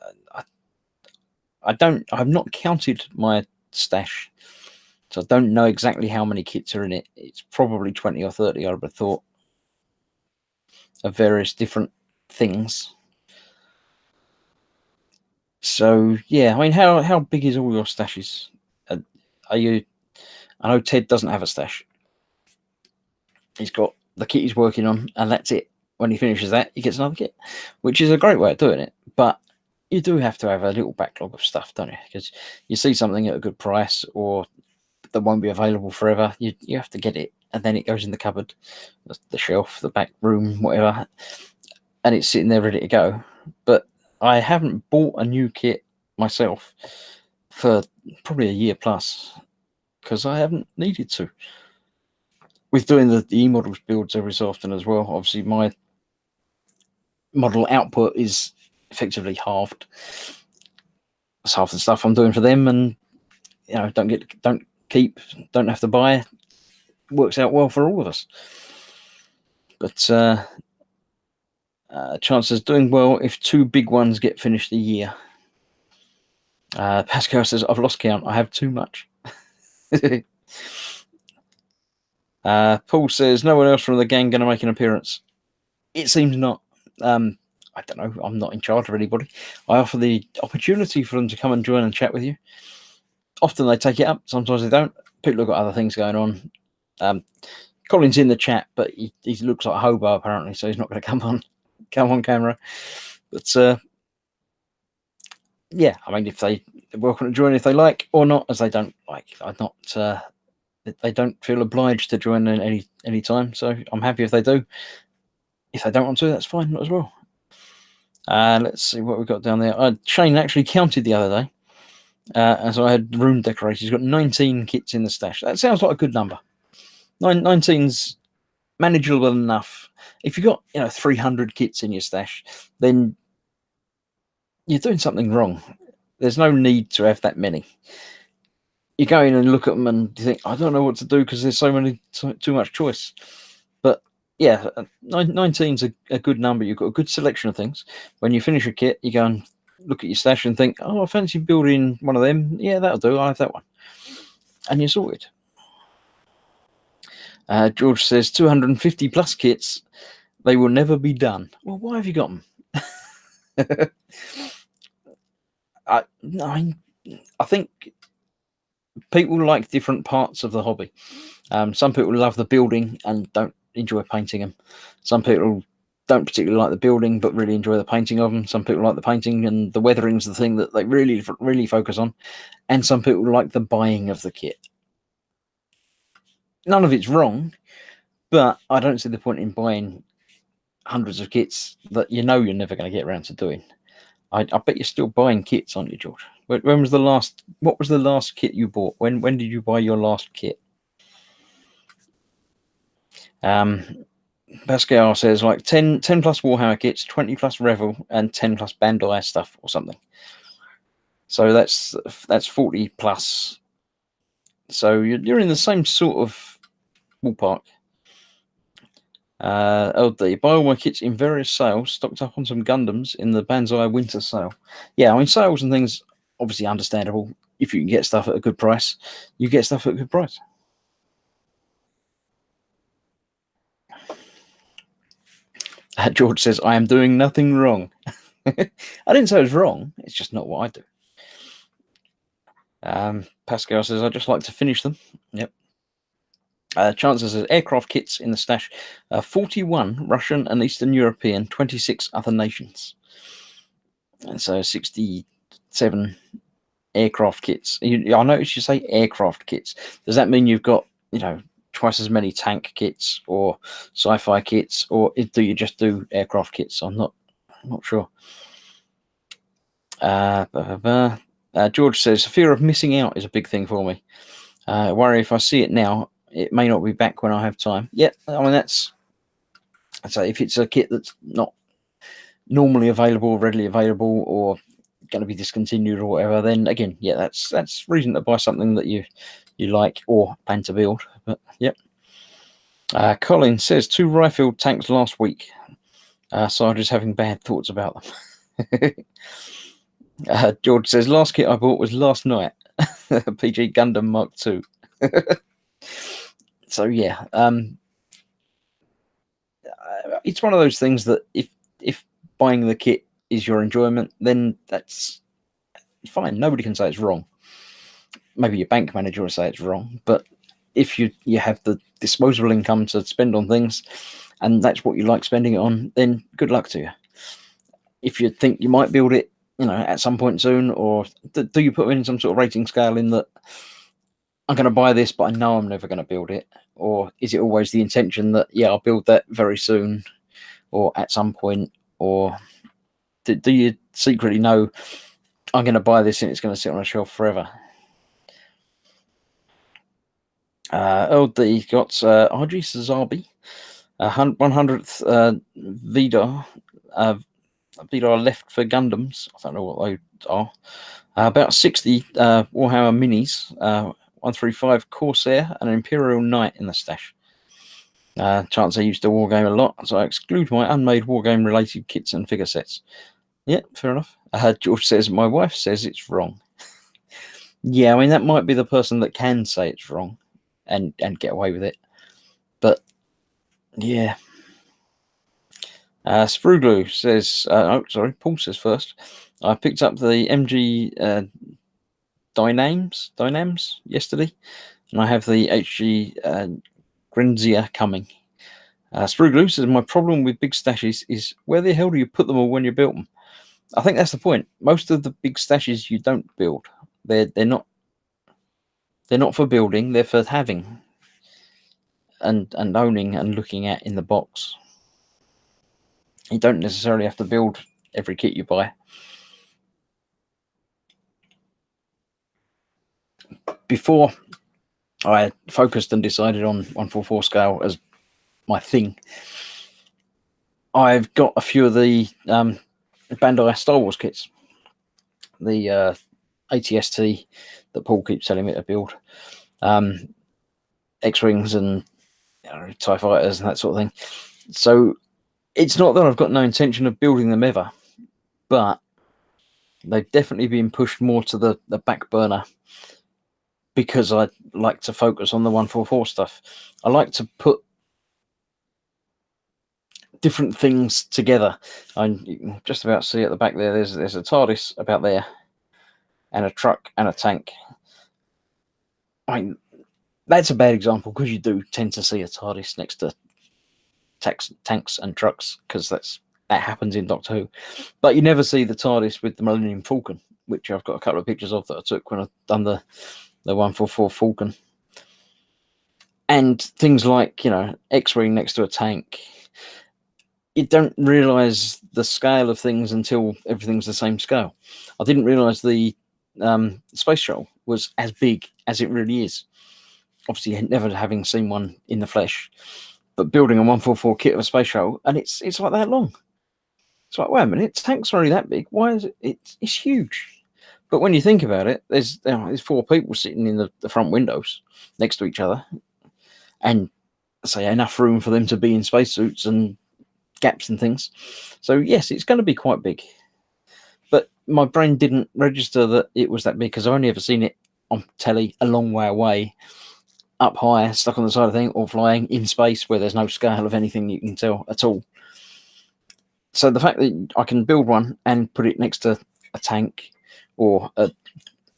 I've not counted my stash, so I don't know exactly how many kits are in it. It's probably 20 or 30, I would have thought, of various different things. So yeah, I mean, how big is all your stashes? Are you? I know Ted doesn't have a stash. He's got the kit he's working on, and that's it. When he finishes that, he gets another kit, which is a great way of doing it. But you do have to have a little backlog of stuff, don't you? Because you see something at a good price or that won't be available forever, you have to get it, and then it goes in the cupboard, the shelf, the back room, whatever, and it's sitting there ready to go. But I haven't bought a new kit myself for probably a year plus because I haven't needed to. With doing the e-models builds every so often as well, obviously my model output is effectively halved. It's half the stuff I'm doing for them, and don't have to buy. Works out well for all of us. But Chancellor's doing well if 2 big ones get finished a year. Pascal says, I've lost count. I have too much. Paul says, no one else from the gang going to make an appearance? It seems not. I don't know. I'm not in charge of anybody. I offer the opportunity for them to come and join and chat with you. Often they take it up. Sometimes they don't. People have got other things going on. Colin's in the chat, but he looks like a hobo apparently, so he's not going to come on camera. But yeah, I mean, if they're welcome to join if they like, or not, as they don't like. They don't feel obliged to join in any time. So I'm happy if they do. If they don't want to, that's fine as well. Let's see what we've got down there. Shane actually counted the other day. As I had room decorated. He's got 19 kits in the stash. That sounds like a good number. 19's manageable enough. If you've got 300 kits in your stash, then you're doing something wrong. There's no need to have that many. You go in and look at them and you think, I don't know what to do because there's too much choice. But yeah, 19's a good number. You've got a good selection of things. When you finish a kit, you go and look at your stash and think, oh, I fancy building one of them. Yeah, that'll do. I'll have that one. And you're sorted. George says 250 plus kits. They will never be done. Well, why have you got them? I think people like different parts of the hobby. Some people love the building and don't enjoy painting them. Some people don't particularly like the building but really enjoy the painting of them. Some people like the painting and the weathering's the thing that they really, really focus on. And some people like the buying of the kit. None of it's wrong, but I don't see the point in buying hundreds of kits that you're never going to get around to doing. I bet you're still buying kits, aren't you, George? What was the last kit you bought? When did you buy your last kit? Pascal says like 10 plus Warhammer kits, 20 plus Revel, and 10 plus Bandai stuff or something. So that's 40 plus. So you're in the same sort of ballpark. LD, buy all my kits in various sales, stocked up on some Gundams in the Banzai winter sale. Yeah, I mean, sales and things, obviously understandable. If you can get stuff at a good price, you get stuff at a good price. George says, I am doing nothing wrong. I didn't say it was wrong. It's just not what I do. Pascal says, I just like to finish them. Yep. Chancellor says, aircraft kits in the stash. 41 Russian and Eastern European, 26 other nations. And so 67 aircraft kits. I noticed you say aircraft kits. Does that mean you've got, twice as many tank kits or sci-fi kits, or do you just do aircraft kits? I'm not sure. George says, fear of missing out is a big thing for me. I worry if I see it now, it may not be back when I have time. Yeah, I mean, I'd say if it's a kit that's not normally available, readily available, or going to be discontinued or whatever, then again, yeah, that's reason to buy something that you like or plan to build. But yep. Colin says 2 Riffield tanks last week. So I'm just having bad thoughts about them. George says last kit I bought was last night. PG Gundam Mark II. So yeah, it's one of those things that if buying the kit is your enjoyment, then that's fine. Nobody can say it's wrong. Maybe your bank manager will say it's wrong, but if you have the disposable income to spend on things, and that's what you like spending it on, then good luck to you. If you think you might build it, at some point soon, or do you put in some sort of rating scale in that I'm going to buy this, but I know I'm never going to build it? Or is it always the intention that, yeah, I'll build that very soon or at some point? Or do you secretly know I'm going to buy this and it's going to sit on a shelf forever? LD got RG Sazabi, 100th Vidar. Vidar left for Gundams. I don't know what they are. About 60 Warhammer Minis, 135 Corsair, and an Imperial Knight in the stash. Chance I used to wargame a lot, so I exclude my unmade wargame related kits and figure sets. Yeah, fair enough. George says, my wife says it's wrong. Yeah, I mean, that might be the person that can say it's wrong and get away with it. But, yeah. Spruglu says, Paul says first, I picked up the MG Dynams yesterday, and I have the HG Grinzia coming. Spruglu says, my problem with big stashes is where the hell do you put them all when you built them? I think that's the point. Most of the big stashes you don't build. They're not for building, they're for having and owning and looking at in the box. You don't necessarily have to build every kit you buy. Before I focused and decided on 144 scale as my thing, I've got a few of the Bandai Star Wars kits. The ATST that Paul keeps telling me to build. X-Wings and TIE Fighters and that sort of thing. So it's not that I've got no intention of building them ever, but they've definitely been pushed more to the back burner because I like to focus on the 144 stuff. I like to put different things together. You can just about see at the back there, there's a TARDIS about there, and a truck and a tank. I mean, that's a bad example because you do tend to see a TARDIS next to tanks and trucks because that happens in Doctor Who. But you never see the TARDIS with the Millennium Falcon, which I've got a couple of pictures of that I took when I've done the 144 Falcon. And things like, X-Wing next to a tank. You don't realise the scale of things until everything's the same scale. I didn't realise the space shuttle was as big as it really is. Obviously, never having seen one in the flesh, but building a 144 kit of a space shuttle, and it's like that long. It's like, wait a minute, tanks are only that big. Why is it? It's huge. But when you think about it, there's 4 people sitting in the front windows next to each other, and say enough room for them to be in spacesuits and gaps and things. So yes, it's going to be quite big. But my brain didn't register that it was that big because I've only ever seen it on telly a long way away, up high, stuck on the side of the thing, or flying in space where there's no scale of anything you can tell at all. So the fact that I can build one and put it next to a tank or a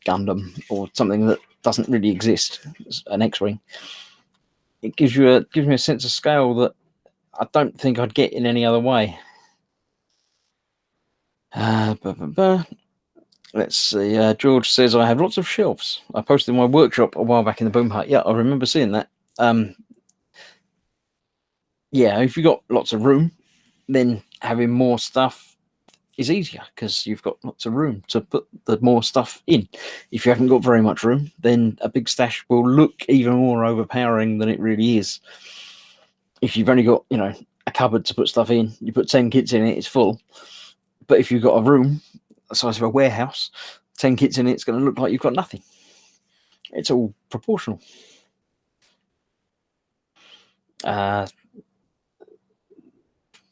Gundam or something that doesn't really exist, an X-wing, it gives me a sense of scale that I don't think I'd get in any other way. Let's see. George says, I have lots of shelves. I posted in my workshop a while back in the Boom Hut. Yeah, I remember seeing that. Yeah, if you've got lots of room, then having more stuff is easier because you've got lots of room to put the more stuff in. If you haven't got very much room, then a big stash will look even more overpowering than it really is. If you've only got, a cupboard to put stuff in, you put 10 kits in it, it's full. But if you've got a room the size of a warehouse, 10 kits in it, it's going to look like you've got nothing. It's all proportional.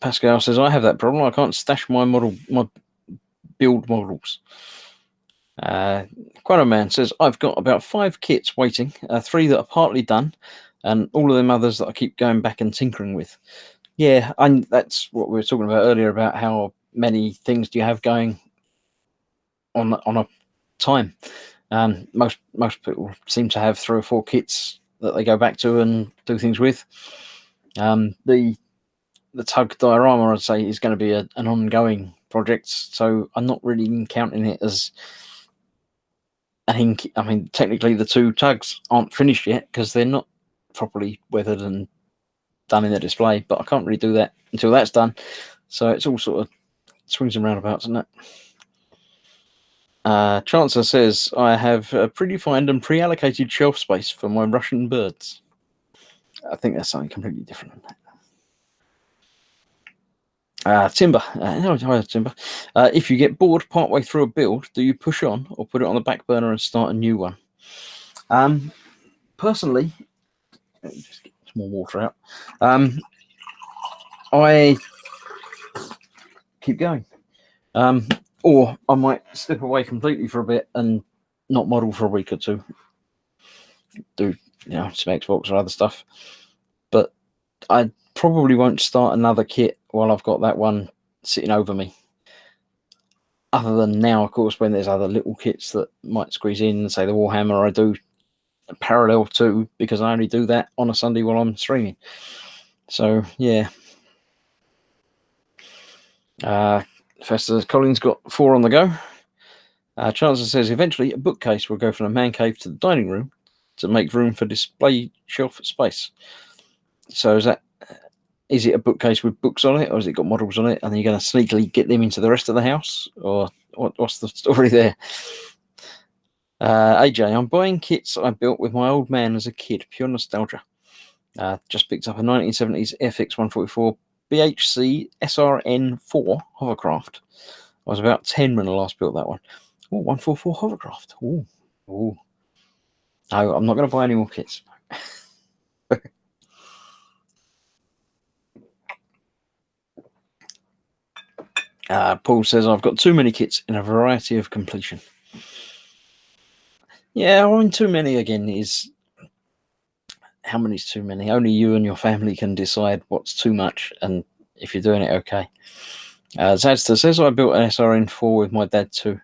Pascal says, I have that problem. I can't stash my build models. Quite a man says, I've got about 5 kits waiting, 3 that are partly done, and all of them others that I keep going back and tinkering with. Yeah, and that's what we were talking about earlier about how many things do you have going on a time. Most people seem to have 3 or 4 kits that they go back to and do things with. The tug diorama, I'd say, is going to be an ongoing project, so I'm not really counting it as I mean, technically the 2 tugs aren't finished yet because they're not properly weathered and done in the display, but I can't really do that until that's done. So it's all sort of swings and roundabouts, isn't it? Chancellor says, I have predefined and pre-allocated shelf space for my Russian birds. I think that's something completely different than that. Timber. Timber. If you get bored partway through a build, do you push on or put it on the back burner and start a new one? Personally, let me just get some more water out. I keep going. Or I might step away completely for a bit and not model for a week or 2. Do some Xbox or other stuff. But I probably won't start another kit while I've got that one sitting over me. Other than now, of course, when there's other little kits that might squeeze in, say the Warhammer, I do parallel to, because I only do that on a Sunday while I'm streaming. So yeah. Fester Collins got 4 on the go. Chancellor says eventually a bookcase will go from the man cave to the dining room to make room for display shelf space. So is it a bookcase with books on it, or has it got models on it, and you're going to sneakily get them into the rest of the house, or what's the story there? AJ, I'm buying kits I built with my old man as a kid, pure nostalgia. Just picked up a 1970s FX 144 BHC SRN4 hovercraft. I was about 10 when I last built that one. Oh, 144 hovercraft. Oh. No, I'm not going to buy any more kits. Paul says, I've got too many kits in a variety of completion. Yeah, I mean, too many again is... How many is too many? Only you and your family can decide what's too much and if you're doing it okay. Zadster says, I built an SRN4 with my dad too.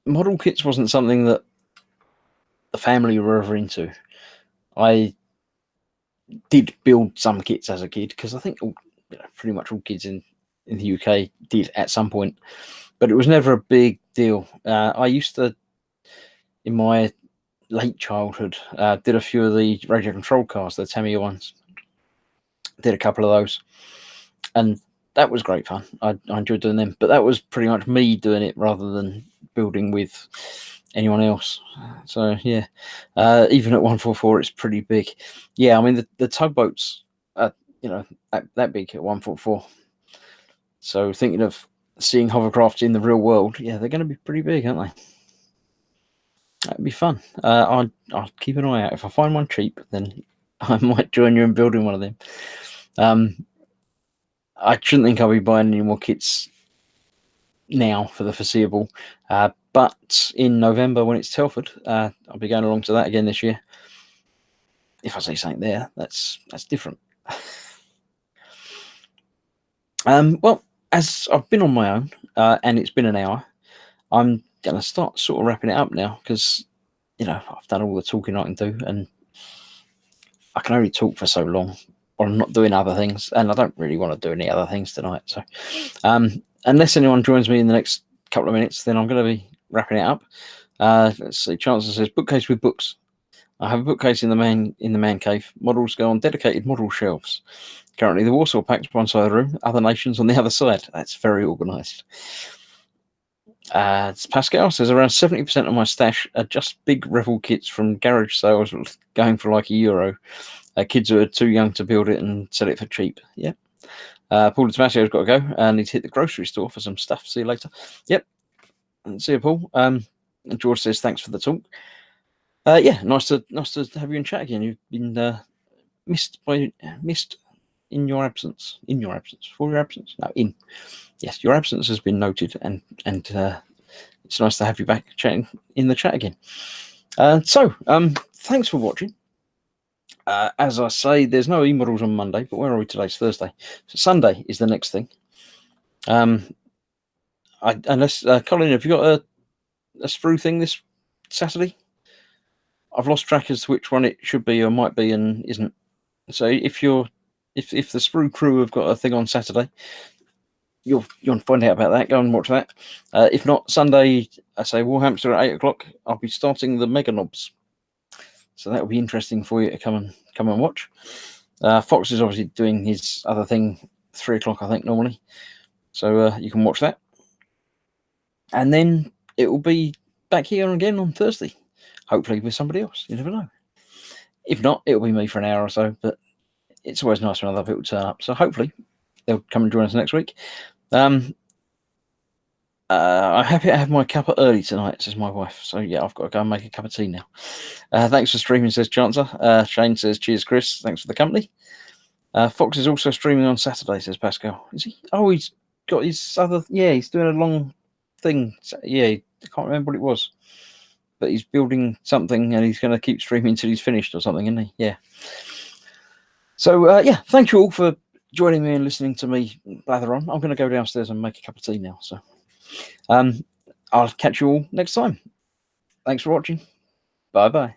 Model kits wasn't something that the family were ever into. I did build some kits as a kid because I think pretty much all kids in the UK did at some point, but it was never a big deal. I used to, in my late childhood, did a few of the radio control cars, the Tamiya ones. Did a couple of those, and that was great fun. I enjoyed doing them, but that was pretty much me doing it rather than building with anyone else. So yeah, even at 144, it's pretty big. Yeah, I mean the tugboats are that big at 144. So thinking of seeing hovercrafts in the real world, yeah, they're going to be pretty big, aren't they? That'd be fun. I'll keep an eye out. If I find one cheap, then I might join you in building one of them. I shouldn't think I'll be buying any more kits now for the foreseeable. But in November, when it's Telford, I'll be going along to that again this year. If I say something there, that's different. Well, as I've been on my own, and it's been an hour, I'm going to start sort of wrapping it up now because, I've done all the talking I can do, and I can only talk for so long or I'm not doing other things, and I don't really want to do any other things tonight. So unless anyone joins me in the next couple of minutes, then I'm going to be wrapping it up. Let's see. Chancellor says bookcase with books. I have a bookcase in the man cave. Models go on dedicated model shelves. Currently, the Warsaw Pact's one side of the room, other nations on the other side. That's very organised. Pascal says around 70% of my stash are just big Revel kits from garage sales going for like €1. Kids who are too young to build it and sell it for cheap. Yeah. Paul Tomasio's got to go and need to hit the grocery store for some stuff. See you later. Yep. See you, Paul. And George says thanks for the talk. Yeah, nice to have you in chat again. You've been missed in your absence. For your absence? No, in. Yes, your absence has been noted, and it's nice to have you back chatting in the chat again. So, thanks for watching. As I say, there's no e-models on Monday, but where are we today? It's Thursday. So Sunday is the next thing. Unless Colin, have you got a sprue thing this Saturday? I've lost track as to which one it should be or might be and isn't. So if the sprue crew have got a thing on Saturday, you'll find out about that. Go and watch that. If not, Sunday, I say Warhamster at 8 o'clock. I'll be starting the Mega Knobs, so that will be interesting for you to come and watch. Fox is obviously doing his other thing 3 o'clock, I think, normally, so you can watch that. And then it will be back here again on Thursday, hopefully with somebody else. You never know. If not, it'll be me for an hour or so, but it's always nice when other people turn up. So hopefully they'll come and join us next week. I'm happy to have my cuppa early tonight, says my wife. So yeah, I've got to go and make a cup of tea now. Thanks for streaming, says Chancellor. Shane says, cheers, Chris. Thanks for the company. Fox is also streaming on Saturday, says Pascal. Is he? Oh, he's got his other... Yeah, he's doing a long thing. Yeah, I can't remember what it was. But he's building something and he's going to keep streaming until he's finished or something, isn't he? Yeah. So, yeah, thank you all for joining me and listening to me blather on. I'm going to go downstairs and make a cup of tea now. So, I'll catch you all next time. Thanks for watching. Bye-bye.